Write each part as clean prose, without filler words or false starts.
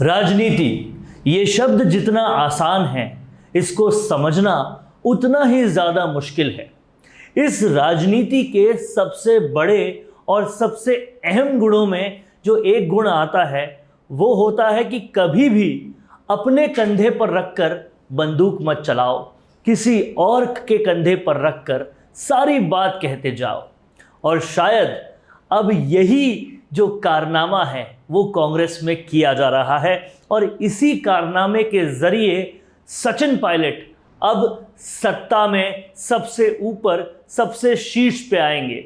राजनीति ये शब्द जितना आसान है, इसको समझना उतना ही ज़्यादा मुश्किल है। इस राजनीति के सबसे बड़े और सबसे अहम गुणों में जो एक गुण आता है वो होता है कि कभी भी अपने कंधे पर रखकर बंदूक मत चलाओ, किसी और के कंधे पर रखकर सारी बात कहते जाओ। और शायद अब यही जो कारनामा है वो कांग्रेस में किया जा रहा है और इसी कारनामे के जरिए सचिन पायलट अब सत्ता में सबसे ऊपर, सबसे शीर्ष पे आएंगे।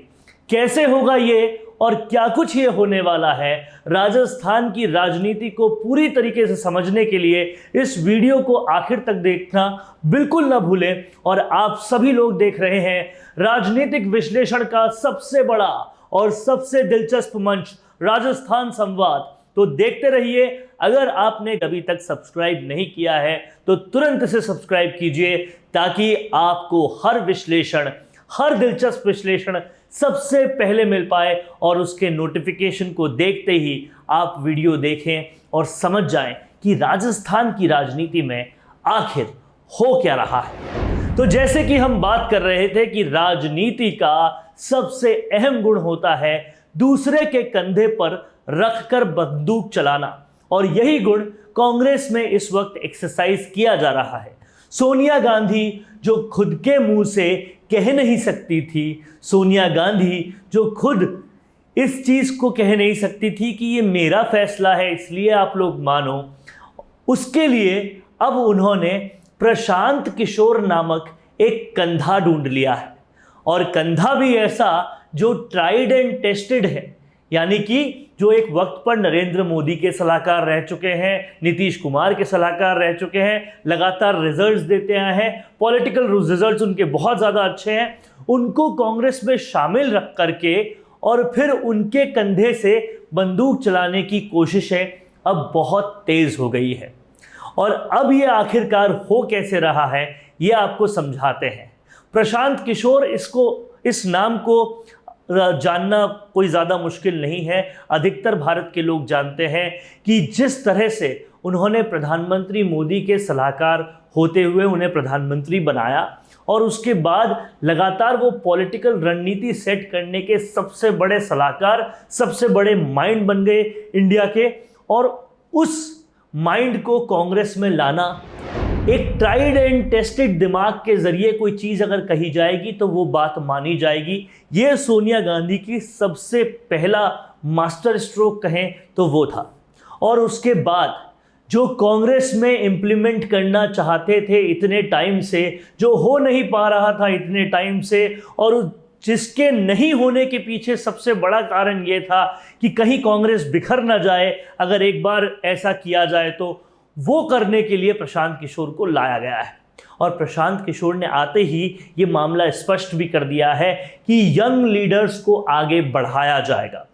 कैसे होगा ये और क्या कुछ ये होने वाला है, राजस्थान की राजनीति को पूरी तरीके से समझने के लिए इस वीडियो को आखिर तक देखना बिल्कुल ना भूलें। और आप सभी लोग देख रहे हैं राजनीतिक विश्लेषण का सबसे बड़ा और सबसे दिलचस्प मंच राजस्थान संवाद, तो देखते रहिए। अगर आपने अभी तक सब्सक्राइब नहीं किया है तो तुरंत से सब्सक्राइब कीजिए ताकि आपको हर विश्लेषण, हर दिलचस्प विश्लेषण सबसे पहले मिल पाए और उसके नोटिफिकेशन को देखते ही आप वीडियो देखें और समझ जाएं कि राजस्थान की राजनीति में आखिर हो क्या रहा है। तो जैसे कि हम बात कर रहे थे कि राजनीति का सबसे अहम गुण होता है दूसरे के कंधे पर रखकर बंदूक चलाना, और यही गुण कांग्रेस में इस वक्त एक्सरसाइज किया जा रहा है। सोनिया गांधी जो खुद के मुंह से कह नहीं सकती थी, सोनिया गांधी जो खुद इस चीज को कह नहीं सकती थी कि ये मेरा फैसला है इसलिए आप लोग मानो, उसके लिए अब उन्होंने प्रशांत किशोर नामक एक कंधा ढूंढ लिया है। और कंधा भी ऐसा जो ट्राइड एंड टेस्टेड है, यानी कि जो एक वक्त पर नरेंद्र मोदी के सलाहकार रह चुके हैं, नीतीश कुमार के सलाहकार रह चुके हैं, लगातार रिजल्ट्स देते आए हैं, पॉलिटिकल रिजल्ट्स उनके बहुत ज़्यादा अच्छे हैं, उनको कांग्रेस में शामिल रख करके और फिर उनके कंधे से बंदूक चलाने की कोशिशें अब बहुत तेज़ हो गई है। और अब ये आखिरकार हो कैसे रहा है ये आपको समझाते हैं। प्रशांत किशोर, इस नाम को जानना कोई ज़्यादा मुश्किल नहीं है। अधिकतर भारत के लोग जानते हैं कि जिस तरह से उन्होंने प्रधानमंत्री मोदी के सलाहकार होते हुए उन्हें प्रधानमंत्री बनाया और उसके बाद लगातार वो पॉलिटिकल रणनीति सेट करने के सबसे बड़े सलाहकार, सबसे बड़े माइंड बन गए इंडिया के। और उस माइंड को कांग्रेस में लाना, एक ट्राइड एंड टेस्टेड दिमाग के जरिए कोई चीज़ अगर कही जाएगी तो वो बात मानी जाएगी। ये सोनिया गांधी की सबसे पहला मास्टर स्ट्रोक कहें तो वो था। और उसके बाद जो कांग्रेस में इम्प्लीमेंट करना चाहते थे इतने टाइम से, जो हो नहीं पा रहा था इतने टाइम से, और जिसके नहीं होने के पीछे सबसे बड़ा कारण ये था कि कहीं कांग्रेस बिखर ना जाए अगर एक बार ऐसा किया जाए, तो वो करने के लिए प्रशांत किशोर को लाया गया है। और प्रशांत किशोर ने आते ही ये मामला स्पष्ट भी कर दिया है कि यंग लीडर्स को आगे बढ़ाया जाएगा।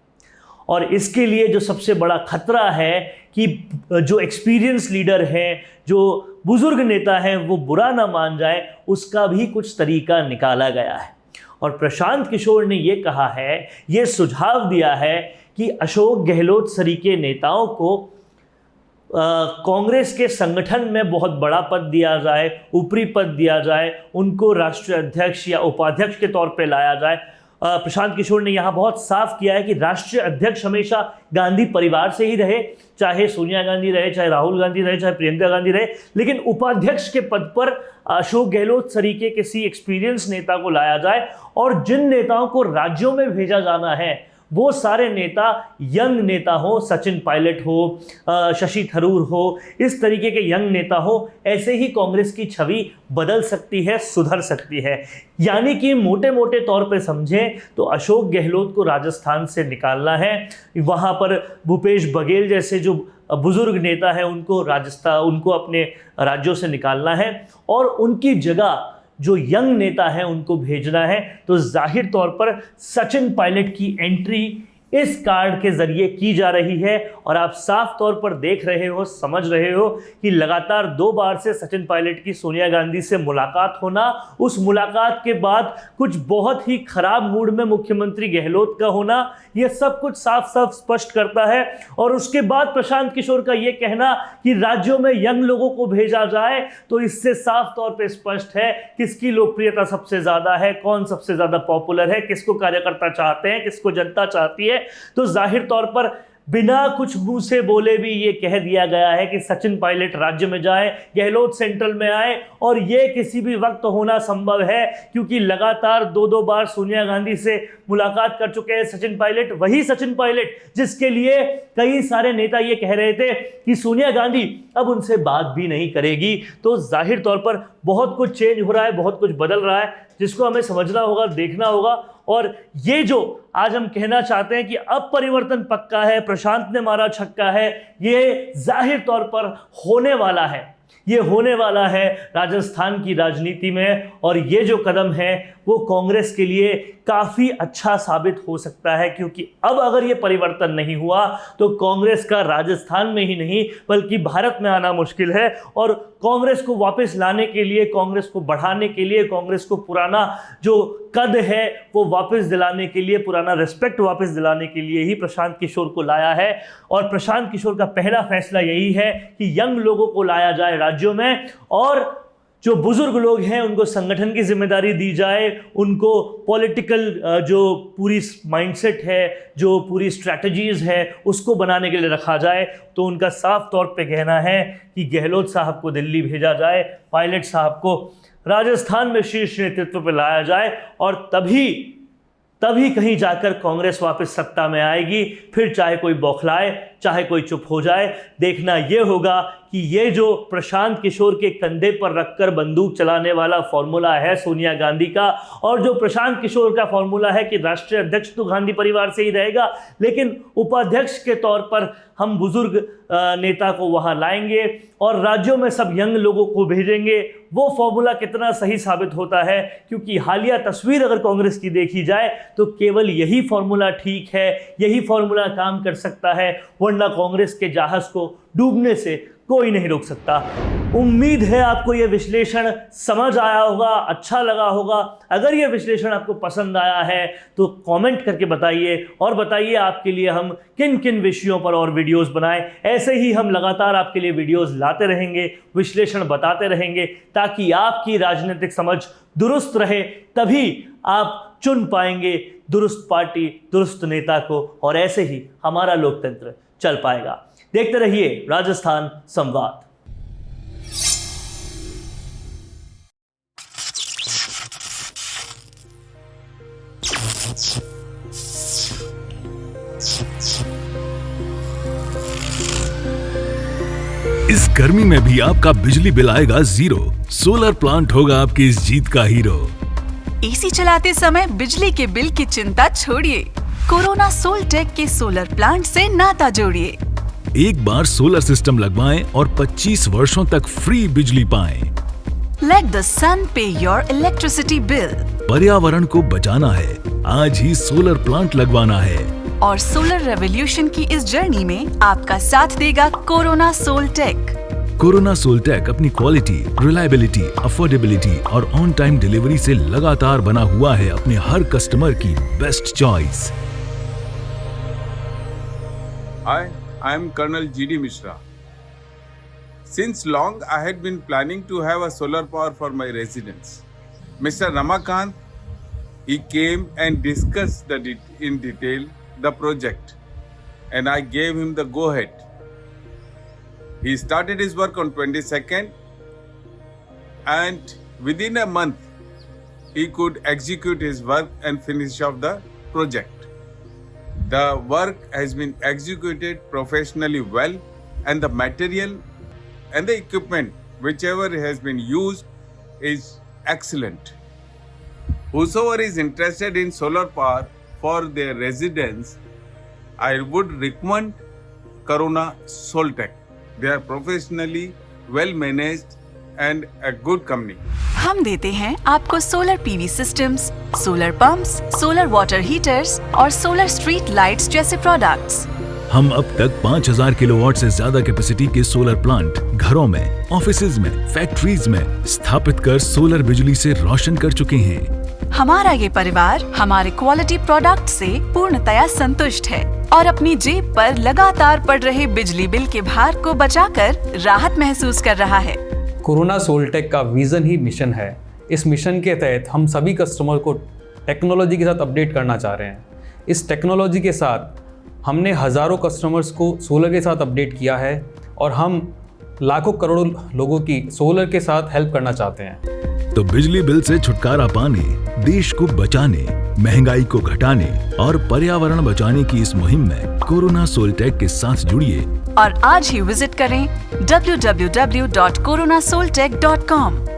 और इसके लिए जो सबसे बड़ा खतरा है कि जो एक्सपीरियंस लीडर हैं, जो बुजुर्ग नेता हैं, वो बुरा ना मान जाए, उसका भी कुछ तरीका निकाला गया है। और प्रशांत किशोर ने ये कहा है, ये सुझाव दिया है कि अशोक गहलोत सरीके नेताओं को कांग्रेस के संगठन में बहुत बड़ा पद दिया जाए, ऊपरी पद दिया जाए, उनको राष्ट्रीय अध्यक्ष या उपाध्यक्ष के तौर पे लाया जाए। प्रशांत किशोर ने यहाँ बहुत साफ किया है कि राष्ट्रीय अध्यक्ष हमेशा गांधी परिवार से ही रहे, चाहे सोनिया गांधी रहे, चाहे राहुल गांधी रहे, चाहे प्रियंका गांधी रहे, लेकिन उपाध्यक्ष के पद पर अशोक गहलोत सरीके किसी एक्सपीरियंस नेता को लाया जाए। और जिन नेताओं को राज्यों में भेजा जाना है वो सारे नेता यंग नेता हो, सचिन पायलट हो, शशि थरूर हो, इस तरीके के यंग नेता हो। ऐसे ही कांग्रेस की छवि बदल सकती है, सुधर सकती है। यानी कि मोटे मोटे तौर पे समझें तो अशोक गहलोत को राजस्थान से निकालना है, वहाँ पर भूपेश बघेल जैसे जो बुजुर्ग नेता है उनको अपने राज्यों से निकालना है और उनकी जगह जो यंग नेता है उनको भेजना है। तो जाहिर तौर पर सचिन पायलट की एंट्री इस कार्ड के जरिए की जा रही है। और आप साफ तौर पर देख रहे हो, समझ रहे हो कि लगातार 2 बार से सचिन पायलट की सोनिया गांधी से मुलाकात होना, उस मुलाकात के बाद कुछ बहुत ही खराब मूड में मुख्यमंत्री गहलोत का होना, यह सब कुछ साफ साफ स्पष्ट करता है। और उसके बाद प्रशांत किशोर का यह कहना कि राज्यों में यंग लोगों को भेजा जाए, तो इससे साफ तौर पे स्पष्ट है किसकी लोकप्रियता सबसे ज्यादा है, कौन सबसे ज्यादा पॉपुलर है, किसको कार्यकर्ता चाहते हैं, किसको जनता चाहती है। तो जाहिर तौर पर बिना कुछ मुंह से बोले भी ये कह दिया गया है कि सचिन पायलट राज्य में जाए, गहलोत सेंट्रल में आए। और ये किसी भी वक्त होना संभव है, क्योंकि लगातार 2-2 बार सोनिया गांधी से मुलाकात कर चुके हैं सचिन पायलट। वही सचिन पायलट जिसके लिए कई सारे नेता ये कह रहे थे कि सोनिया गांधी अब उनसे बात भी नहीं करेगी। तो जाहिर तौर पर बहुत कुछ चेंज हो रहा है, बहुत कुछ बदल रहा है, जिसको हमें समझना होगा, देखना होगा। और ये जो आज हम कहना चाहते हैं कि अब परिवर्तन पक्का है, प्रशांत ने मारा छक्का है, ये जाहिर तौर पर होने वाला है। ये होने वाला है राजस्थान की राजनीति में। और ये जो कदम है वो कांग्रेस के लिए काफ़ी अच्छा साबित हो सकता है, क्योंकि अब अगर ये परिवर्तन नहीं हुआ तो कांग्रेस का राजस्थान में ही नहीं बल्कि भारत में आना मुश्किल है। और कांग्रेस को वापस लाने के लिए, कांग्रेस को बढ़ाने के लिए, कांग्रेस को पुराना जो कद है वो वापस दिलाने के लिए, पुराना रिस्पेक्ट वापस दिलाने के लिए ही प्रशांत किशोर को लाया है। और प्रशांत किशोर का पहला फैसला यही है कि यंग लोगों को लाया जाए राज्यों में, और जो बुजुर्ग लोग हैं उनको संगठन की जिम्मेदारी दी जाए, उनको पॉलिटिकल जो पूरी माइंडसेट है, जो पूरी स्ट्रैटेजीज है, उसको बनाने के लिए रखा जाए। तो उनका साफ तौर पे कहना है कि गहलोत साहब को दिल्ली भेजा जाए, पायलट साहब को राजस्थान में शीर्ष नेतृत्व पे लाया जाए, और तभी कहीं जाकर कांग्रेस वापस सत्ता में आएगी। फिर चाहे कोई बौखलाए, चाहे कोई चुप हो जाए, देखना यह होगा कि ये जो प्रशांत किशोर के कंधे पर रखकर बंदूक चलाने वाला फॉर्मूला है सोनिया गांधी का, और जो प्रशांत किशोर का फॉर्मूला है कि राष्ट्रीय अध्यक्ष तो गांधी परिवार से ही रहेगा, लेकिन उपाध्यक्ष के तौर पर हम बुजुर्ग नेता को वहां लाएंगे और राज्यों में सब यंग लोगों को भेजेंगे, वो फॉर्मूला कितना सही साबित होता है। क्योंकि हालिया तस्वीर अगर कांग्रेस की देखी जाए तो केवल यही फॉर्मूला ठीक है, यही फॉर्मूला काम कर सकता है, वरना कांग्रेस के जहाज को डूबने से कोई नहीं रोक सकता। उम्मीद है आपको यह विश्लेषण समझ आया होगा, अच्छा लगा होगा। अगर यह विश्लेषण आपको पसंद आया है तो कमेंट करके बताइए, और बताइए आपके लिए हम किन किन विषयों पर और वीडियोस बनाएं। ऐसे ही हम लगातार आपके लिए वीडियोस लाते रहेंगे, विश्लेषण बताते रहेंगे, ताकि आपकी राजनीतिक समझ दुरुस्त रहे। तभी आप चुन पाएंगे दुरुस्त पार्टी, दुरुस्त नेता को, और ऐसे ही हमारा लोकतंत्र चल पाएगा। देखते रहिए राजस्थान संवाद। इस गर्मी में भी आपका बिजली बिल आएगा 0। सोलर प्लांट होगा आपकी इस जीत का हीरो। एसी चलाते समय बिजली के बिल की चिंता छोड़िए, कोरोना सोलटेक के सोलर प्लांट से नाता जोड़िए। एक बार सोलर सिस्टम लगवाएं और 25 वर्षों तक फ्री बिजली पाएं। Let the sun pay your electricity bill। पर्यावरण को बचाना है, आज ही सोलर प्लांट लगवाना है। और सोलर रेवोल्यूशन की इस जर्नी में आपका साथ देगा कोरोना सोलटेक। कोरोना सोलटेक अपनी क्वालिटी, रिलायबिलिटी, अफोर्डेबिलिटी और ऑन टाइम डिलीवरी से लगातार बना हुआ है अपने हर कस्टमर की best choice. Hi, I am Colonel G.D. Mishra. Since long, I had been planning to have a solar power for my residence. Mr. Ramakant, he came and discussed in detail the project, and I gave him the go-ahead. He started his work on 22nd, and within a month, he could execute his work and finish off the project. The work has been executed professionally well, and the material and the equipment, whichever has been used, is excellent. Whosoever is interested in solar power for their residence, I would recommend Corona Soltech. They are professionally well managed and a good company. हम देते हैं आपको solar PV systems, solar pumps, solar water heaters और solar street lights जैसे products. हम अब तक 5000 kilowatt से ज्यादा कैपेसिटी के सोलर प्लांट घरों में, ऑफिसेज में, फैक्ट्रीज में स्थापित कर सोलर बिजली से रोशन कर चुके हैं। हमारा ये परिवार हमारे क्वालिटी प्रोडक्ट से पूर्णतया संतुष्ट है और अपनी जेब पर लगातार पड़ रहे बिजली बिल के भार को बचाकर राहत महसूस कर रहा है। कोरोना सोलटेक का विजन ही मिशन है। इस मिशन के तहत हम सभी कस्टमर को टेक्नोलॉजी के साथ अपडेट करना चाह रहे हैं। इस टेक्नोलॉजी के साथ हमने हज़ारों कस्टमर्स को सोलर के साथ अपडेट किया है और हम लाखों करोड़ों लोगों की सोलर के साथ हेल्प करना चाहते हैं। तो बिजली बिल से छुटकारा पाने, देश को बचाने, महंगाई को घटाने और पर्यावरण बचाने की इस मुहिम में कोरोना सोलटेक के साथ जुड़िए और आज ही विजिट करें www.coronasoltech.com।